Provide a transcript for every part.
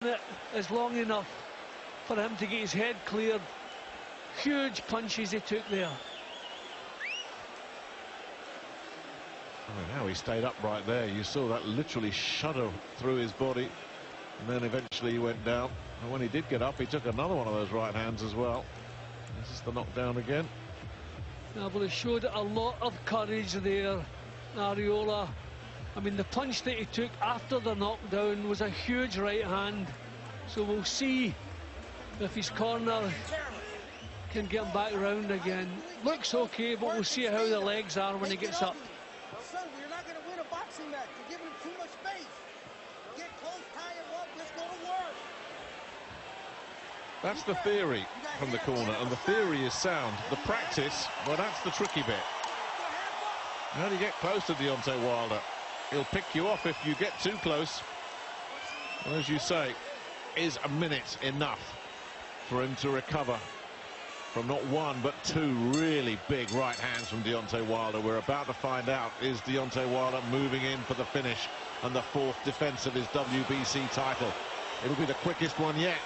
it is long enough for him to get his head cleared. Huge punches he took there. I mean, how he stayed upright there. You saw that literally shudder through his body, and then eventually he went down. And when he did get up, he took another one of those right hands as well. This is the knockdown again. Yeah, but he showed a lot of courage there, Arreola. I mean, the punch that he took after the knockdown was a huge right hand. So we'll see if his corner can get him back round again. Looks okay, but we'll see how the legs are when he gets up. Son, you're not going to win a boxing match. You're giving him too much space. Get close, tie him up, let's go to work. That's the theory from the corner, and the theory is sound. The practice, well, that's the tricky bit. How do you get close to Deontay Wilder? He'll pick you off if you get too close. And as you say, is a minute enough for him to recover from not one but two really big right hands from Deontay Wilder? We're about to find out, is Deontay Wilder moving in for the finish and the fourth defense of his WBC title? It'll be the quickest one yet.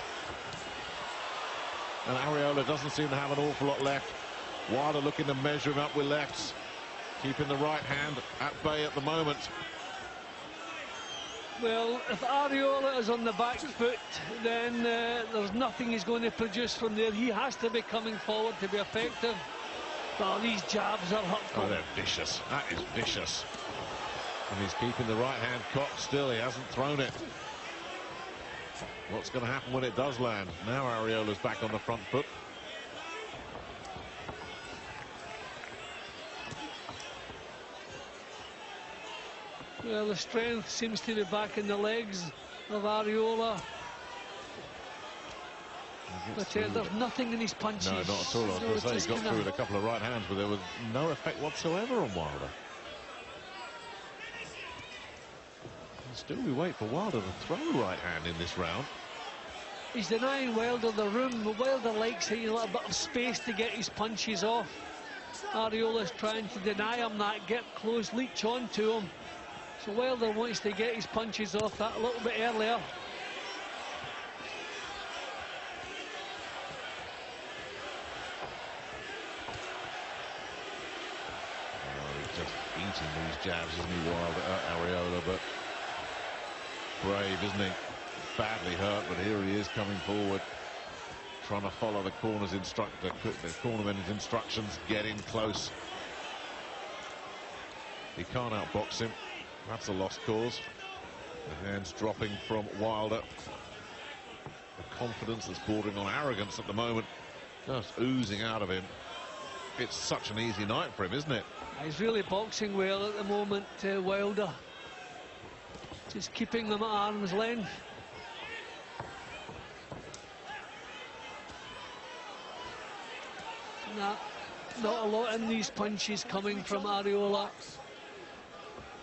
And Arreola doesn't seem to have an awful lot left. Wilder looking to measure him up with lefts, keeping the right hand at bay at the moment. Well, if Arreola is on the back foot, then there's nothing he's going to produce from there. He has to be coming forward to be effective. But these jabs are hurtful. Oh, they're vicious. That is vicious. And he's keeping the right hand cocked still. He hasn't thrown it. What's going to happen when it does land? Now Arreola's back on the front foot. Well, the strength seems to be back in the legs of Arreola. But there's nothing in his punches. No, not at all. I was going to say, he got through with a couple of right hands, but there was no effect whatsoever on Wilder. And still we wait for Wilder to throw a right hand in this round. He's denying Wilder the room. Wilder likes a little bit of space to get his punches off. Arreola's trying to deny him that, get close, leech on to him. So Wilder wants to get his punches off that a little bit earlier. Oh, he's just eating these jabs, isn't he, Wilder, Arreola, but brave, isn't he? Badly hurt, but here he is coming forward, trying to follow the corner's instructor, the cornerman's instructions, getting close. He can't outbox him. That's a lost cause. The hands dropping from Wilder. The confidence that's bordering on arrogance at the moment, just oozing out of him. It's such an easy night for him, isn't it? He's really boxing well at the moment, Wilder. Just keeping them at arm's length. Not a lot in these punches coming from Arreola.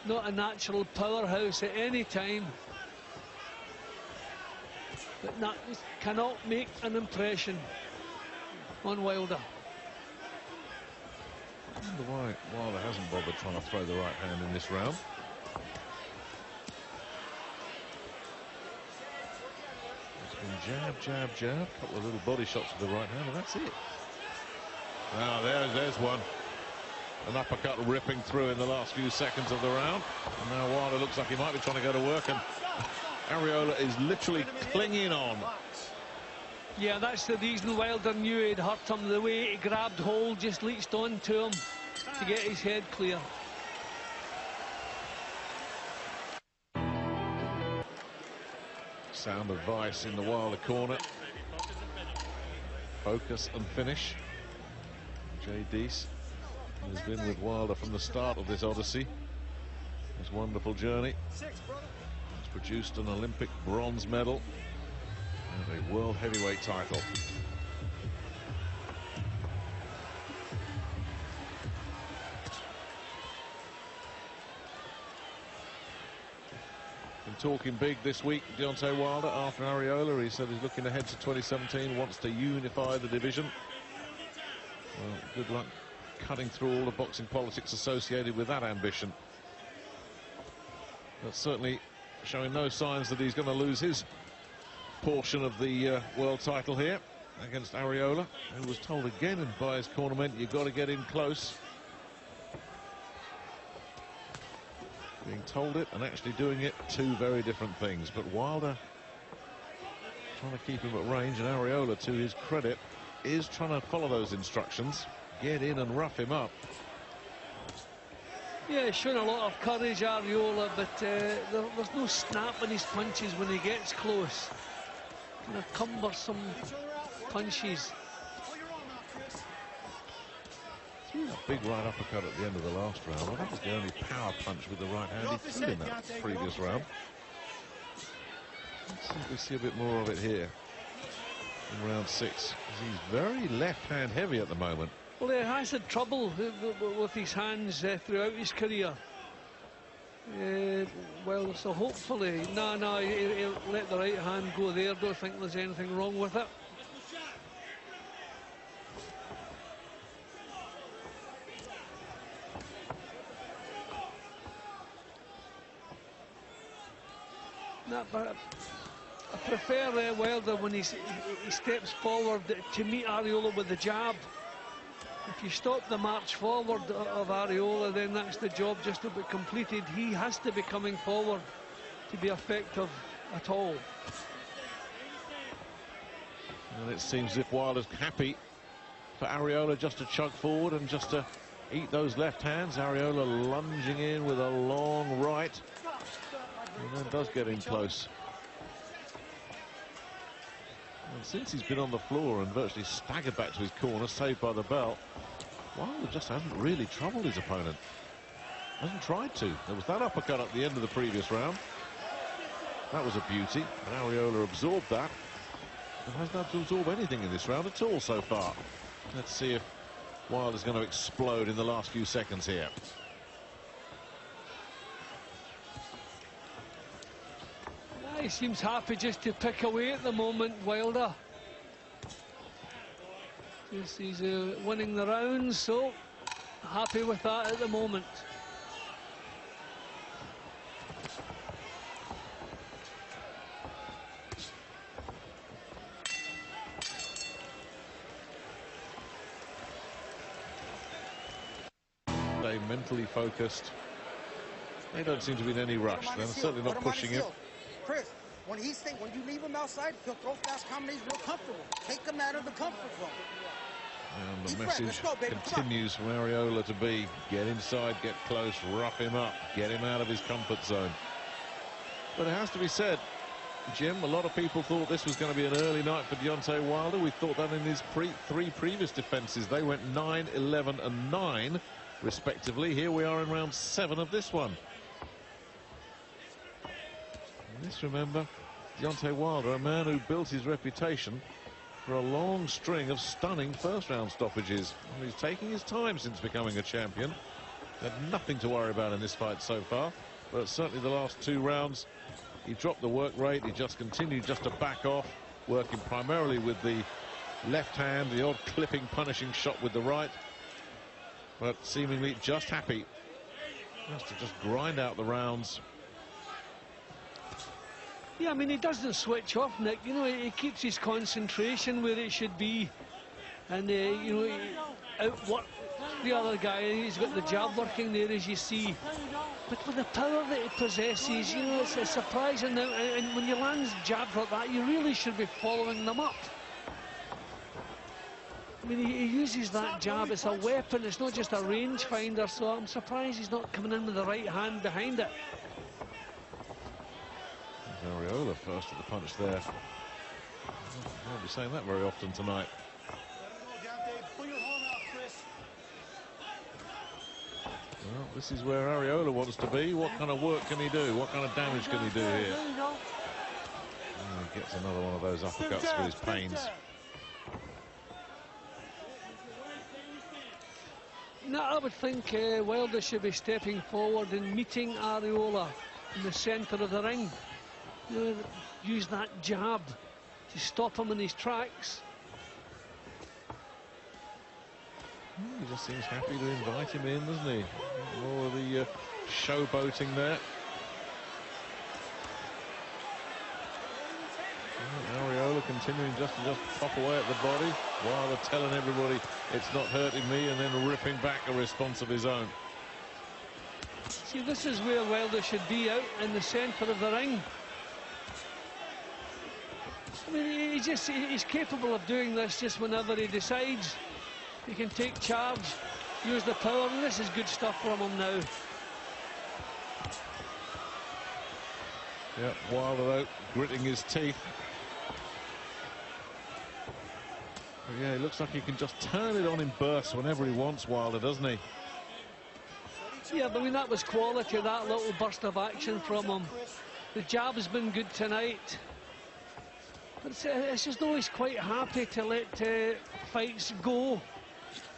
Not a natural powerhouse at any time. But that cannot make an impression on Wilder. I wonder why Wilder hasn't bothered trying to throw the right hand in this round. It's been jab, jab, jab. A couple of little body shots with the right hand, and that's it. Now there's one. An uppercut ripping through in the last few seconds of the round. And now Wilder looks like he might be trying to go to work, and Arreola is literally clinging on. Yeah, that's the reason Wilder knew he'd hurt him. The way he grabbed hold, just leached on to him to get his head clear. Sound advice in the Wilder corner. Focus and finish. Jay Deese has been with Wilder from the start of this odyssey, this wonderful journey. He's produced an Olympic bronze medal and a world heavyweight title. Been talking big this week, Deontay Wilder, after Arreola. He said he's looking ahead to 2017, wants to unify the division. Well, good luck cutting through all the boxing politics associated with that ambition. But certainly showing no signs that he's going to lose his portion of the world title here against Areola, who was told again by his cornerman, you've got to get in close. Being told it and actually doing it, two very different things. But Wilder trying to keep him at range, and Areola, to his credit, is trying to follow those instructions, get in and rough him up. Yeah, he's shown a lot of courage, Areola, but there's no snap in his punches when he gets close. Kind of cumbersome punches. A big right uppercut at the end of the last round. Well, that was the only power punch with the right hand he threw in that previous round. Let's see if we see a bit more of it here in round 6. He's very left-hand heavy at the moment. Well, he has had trouble with his hands throughout his career. Well, so hopefully, no, he'll let the right hand go there. Don't think there's anything wrong with it. No, but I prefer Wilder when he steps forward to meet Areola with the jab. If you stop the march forward of Areola, then that's the job just about completed. He has to be coming forward to be effective at all. And it seems as if Wilder's happy for Areola just to chug forward and just to eat those left hands. Areola lunging in with a long right. And then does get in close. And since he's been on the floor and virtually staggered back to his corner, saved by the belt, Wilder just hasn't really troubled his opponent. Hasn't tried to. There was that uppercut at the end of the previous round. That was a beauty. And Areola absorbed that. And hasn't had to absorb anything in this round at all so far. Let's see if Wilder's going to explode in the last few seconds here. He seems happy just to pick away at the moment, Wilder. Just he's winning the rounds, so happy with that at the moment. They mentally focused. They don't seem to be in any rush. They're certainly not pushing him. Chris, when you leave him outside, he'll throw fast combinations real comfortable. Take him out of the comfort zone. And the message continues from Areola to be, get inside, get close, rough him up, get him out of his comfort zone. But it has to be said, Jim, a lot of people thought this was going to be an early night for Deontay Wilder. We thought that in his three previous defenses. They went 9, 11 and 9, respectively. Here we are in round 7 of this one. Let's remember, Deontay Wilder, a man who built his reputation for a long string of stunning first-round stoppages. And he's taking his time since becoming a champion. Had nothing to worry about in this fight so far, but certainly the last 2 rounds, he dropped the work rate. He just continued just to back off, working primarily with the left hand, the odd clipping, punishing shot with the right, but seemingly just happy just to grind out the rounds. Yeah, I mean, he doesn't switch off, Nick. You know, he keeps his concentration where it should be. And, you know, he outworks the other guy. He's got the jab working there, as you see. But with the power that he possesses, you know, it's surprising now. And when you land jabs like that, you really should be following them up. I mean, he uses that jab. It's a weapon. It's not just a rangefinder. So I'm surprised he's not coming in with the right hand behind it. Areola first at the punch there. I won't be saying that very often tonight. Well, this is where Areola wants to be. What kind of work can he do? What kind of damage can he do here? He gets another one of those uppercuts for his pains. No, I would think Wilder should be stepping forward and meeting Areola in the centre of the ring. You know, use that jab to stop him in his tracks. He just seems happy to invite him in, doesn't he? More of the showboating there. continuing just to pop away at the body while they're telling everybody it's not hurting me, and then ripping back a response of his own. See, this is where Wilder should be, out in the centre of the ring. I mean, he's capable of doing this just whenever he decides. He can take charge, use the power, and this is good stuff from him now. Yeah, Wilder out, gritting his teeth. But yeah, it looks like he can just turn it on in bursts whenever he wants, Wilder, doesn't he? Yeah, but I mean, that was quality, that little burst of action from him. The jab has been good tonight. But it's just though he's quite happy to let fights go.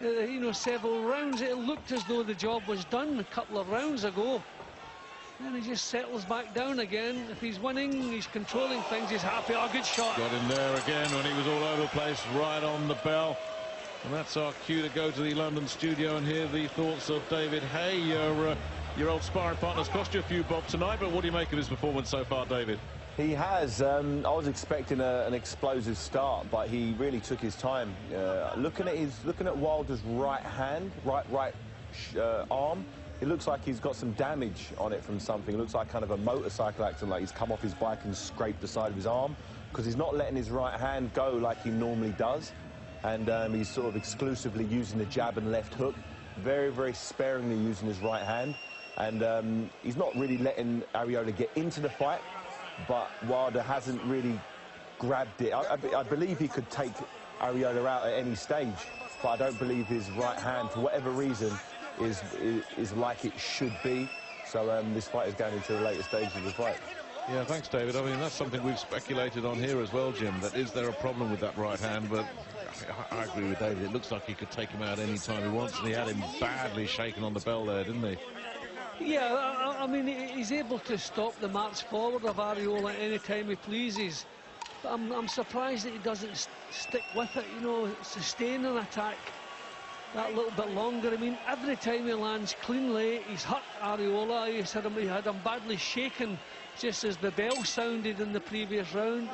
You know, several rounds. It looked as though the job was done a couple of rounds ago. Then he just settles back down again. If he's winning, he's controlling things, he's happy. Oh, good shot. Got in there again when he was all over the place, right on the bell. And that's our cue to go to the London studio and hear the thoughts of David Haye. Your old sparring partner's cost you a few bob tonight, but what do you make of his performance so far, David? He has. I was expecting an explosive start, but he really took his time. Looking at Wilder's right hand, right arm, it looks like he's got some damage on it from something. It looks like kind of a motorcycle accident, like he's come off his bike and scraped the side of his arm, because he's not letting his right hand go like he normally does. And he's sort of exclusively using the jab and left hook, very, very sparingly using his right hand. And he's not really letting Arreola get into the fight, but Wilder hasn't really grabbed it. I believe he could take Arreola out at any stage, but I don't believe his right hand, for whatever reason, is like it should be. So this fight is going into the later stages of the fight. Yeah, thanks, David. I mean, that's something we've speculated on here as well, Jim, that is there a problem with that right hand? But I agree with David. It looks like he could take him out any time he wants, and he had him badly shaken on the bell there, didn't he? Yeah, I mean, he's able to stop the march forward of Arreola any time he pleases. But I'm surprised that he doesn't stick with it, you know, sustain an attack that little bit longer. I mean, every time he lands cleanly, he's hurt Arreola. He had him badly shaken just as the bell sounded in the previous round.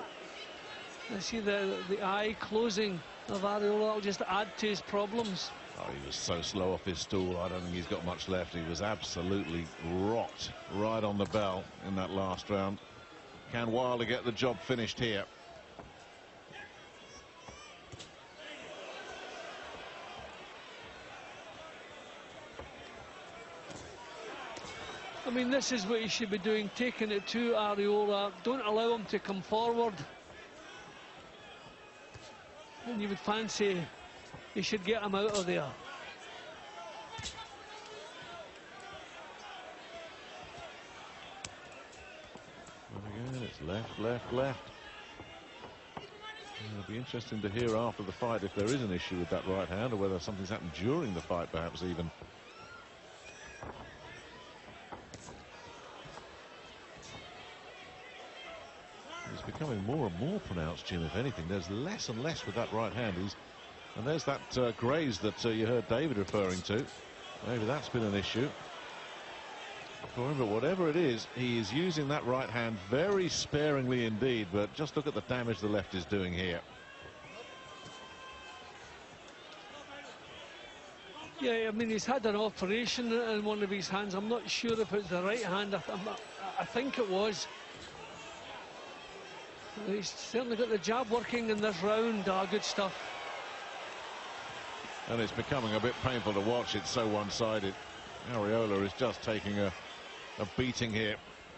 I see the eye closing of Arreola. That'll just add to his problems. Oh, he was so slow off his stool. I don't think he's got much left. He was absolutely rocked right on the bell in that last round. Can Wilder get the job finished here? I mean, this is what he should be doing, taking it to Arreola. Don't allow him to come forward. And you would fancy he should get him out of there. And again, it's left, left. It'll be interesting to hear after the fight if there is an issue with that right hand, or whether something's happened during the fight, perhaps even. It's becoming more and more pronounced, Jim, if anything. There's less and less with that right hand. And there's that graze that you heard David referring to. Maybe that's been an issue for him, but whatever it is, he is using that right hand very sparingly indeed. But just look at the damage the left is doing here. Yeah, I mean, he's had an operation in one of his hands. I'm not sure if it's the right hand. I think it was. He's certainly got the jab working in this round. Good stuff. And it's becoming a bit painful to watch. It's so one-sided. Arreola is just taking a beating here,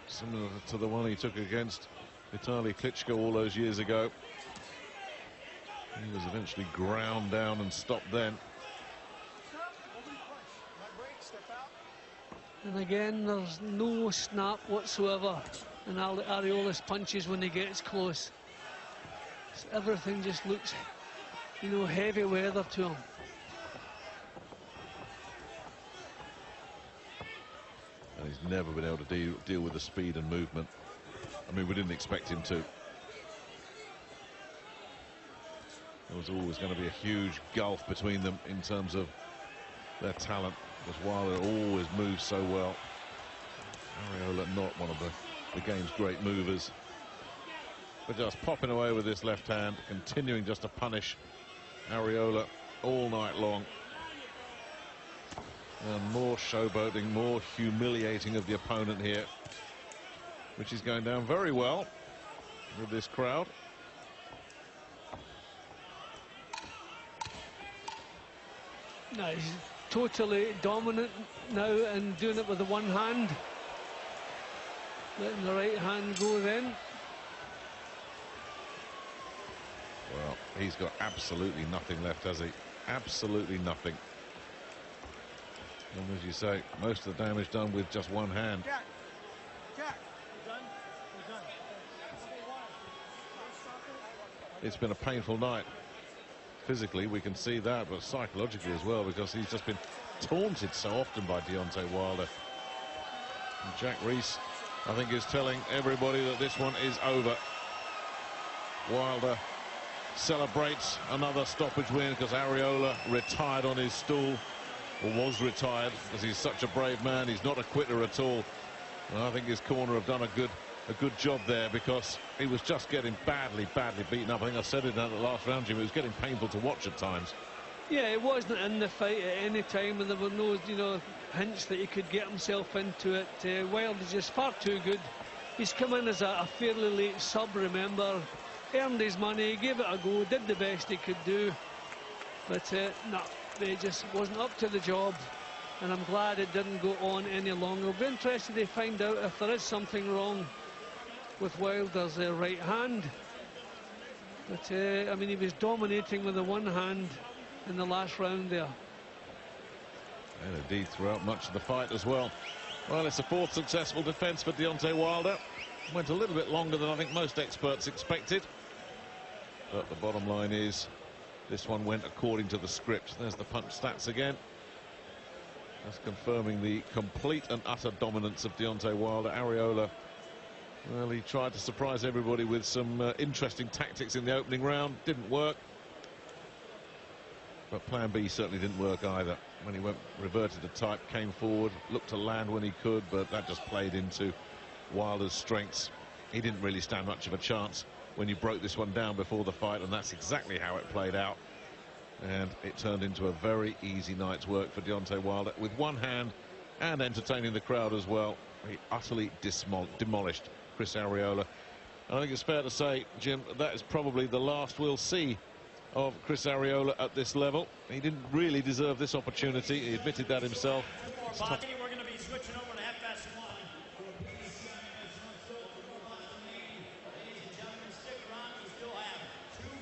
similar to the one he took against Vitaly Klitschko all those years ago. He was eventually ground down and stopped then. And again, there's no snap whatsoever in Arreola's punches when he gets close. So everything just looks, you know, heavy weather to him. And he's never been able to deal with the speed and movement. I mean, we didn't expect him to. There was always going to be a huge gulf between them in terms of their talent, because Wilder always moves so well. Arreola not one of the game's great movers. but just popping away with this left hand, continuing just to punish Arreola all night long. And more showboating, more humiliating of the opponent here, which is going down very well with this crowd. No, he's totally dominant now and doing it with the one hand. Letting the right hand go then. Well, he's got absolutely nothing left, has he? Absolutely nothing. And as you say, most of the damage done with just one hand. Jack. We're done. It's been a painful night. Physically, we can see that, but psychologically as well, because he's just been taunted so often by Deontay Wilder. And Jack Reese, I think, is telling everybody that this one is over. Wilder celebrates another stoppage win because Arreola retired on his stool, or was retired, because he's such a brave man. He's not a quitter at all. And I think his corner have done a good job there, because he was just getting badly beaten up. I think I said it in the last round, Jim. It was getting painful to watch at times. Yeah, it wasn't in the fight at any time, and there were no, hints that he could get himself into it. Wilder's just far too good. He's come in as a fairly late sub, remember. Earned his money, gave it a go, did the best he could do. But no, they just wasn't up to the job. And I'm glad it didn't go on any longer. I'll be interested to find out if there is something wrong with Wilder's right hand. But, I mean, he was dominating with the one hand in the last round there. And indeed throughout much of the fight as well. Well, it's a fourth successful defence for Deontay Wilder. Went a little bit longer than I think most experts expected. But the bottom line is, this one went according to the script. There's the punch stats again. That's confirming the complete and utter dominance of Deontay Wilder. Arreola, well, he tried to surprise everybody with some interesting tactics in the opening round. Didn't work. But plan B certainly didn't work either. When he reverted to type, came forward, looked to land when he could, but that just played into Wilder's strengths. He didn't really stand much of a chance when you broke this one down before the fight, and that's exactly how it played out. And it turned into a very easy night's work for Deontay Wilder. With one hand and entertaining the crowd as well, he utterly demolished Chris Arreola. And I think it's fair to say, Jim, that is probably the last we'll see of Chris Arreola at this level. He didn't really deserve this opportunity. He admitted that himself. We're going to be switching over to half-past one.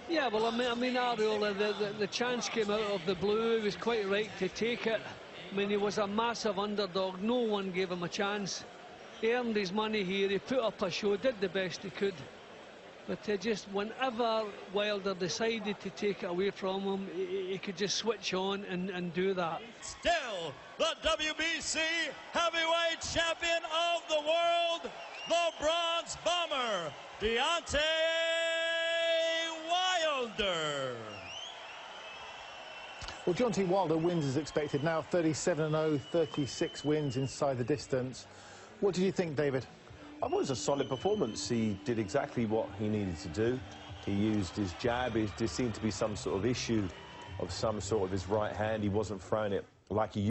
Yeah, well, I mean, Arreola, the chance came out of the blue. He was quite right to take it. I mean, he was a massive underdog. No one gave him a chance. He earned his money here. He put up a show, did the best he could. But just whenever Wilder decided to take it away from him, he could just switch on and do that. Still, the WBC heavyweight champion of the world, the Bronze Bomber, Deontay Wilder. Well, Deontay Wilder wins as expected now, 37-0, 36 wins inside the distance. What did you think, David? I thought it was a solid performance. He did exactly what he needed to do. He used his jab. There seemed to be some sort of issue of some sort of his right hand. He wasn't throwing it like he